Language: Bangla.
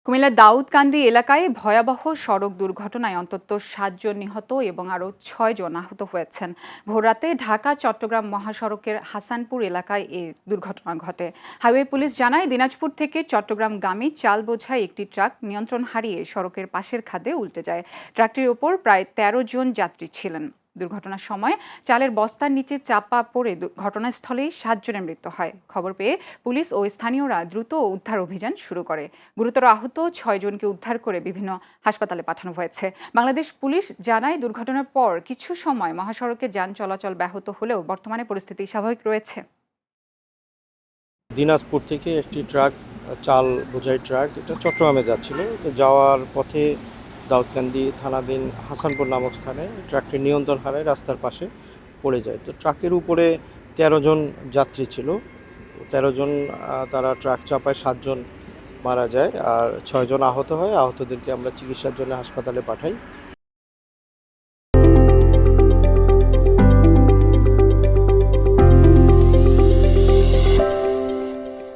কুমিল্লার দাউদকান্দি এলাকায় ভয়াবহ সড়ক দুর্ঘটনায় অন্তত 7 জন নিহত এবং আরও 6 জন আহত হয়েছেন। ভোররাতে ঢাকা চট্টগ্রাম মহাসড়কের হাসানপুর এলাকায় এই দুর্ঘটনা ঘটে। হাইওয়ে পুলিশ জানায়, দিনাজপুর থেকে চট্টগ্রামগামী চাল বোঝাই একটি ট্রাক নিয়ন্ত্রণ হারিয়ে সড়কের পাশের খাদে উল্টে যায়। ট্রাকটির ওপর প্রায় 13 জন যাত্রী ছিলেন। দুর্ঘটনার সময় চালের বস্তার নিচে চাপা পড়ে ঘটনাস্থলেই 7 জনের মৃত্যু হয়। খবর পেয়ে পুলিশ ও স্থানীয়রা দ্রুত উদ্ধার অভিযান শুরু করে। গুরুতর আহত 6 জনকে উদ্ধার করে বিভিন্ন হাসপাতালে পাঠানো হয়েছে। বাংলাদেশ পুলিশ জানায়, দুর্ঘটনার পর কিছু সময় মহাসড়কে যান চলাচল ব্যাহত হলেও বর্তমানে পরিস্থিতি স্বাভাবিক রয়েছে। দিনাজপুর থেকে একটি ট্রাক, চাল বোঝাই ট্রাক, এটা চট্টগ্রামে যাচ্ছিল। তো যাওয়ার পথে দাউদকান্দি থানাধীন হাসানপুর নামক স্থানে ট্রাকটি নিয়ন্ত্রণ হারায় রাস্তার পাশে পড়ে যায়। তো ট্রাকের উপরে 13 জন যাত্রী ছিল। 13 জন, তারা ট্রাক চাপায় 7 জন মারা যায় আর 6 জন আহত হয়। আহতদেরকে আমরা চিকিৎসার জন্য হাসপাতালে পাঠাই।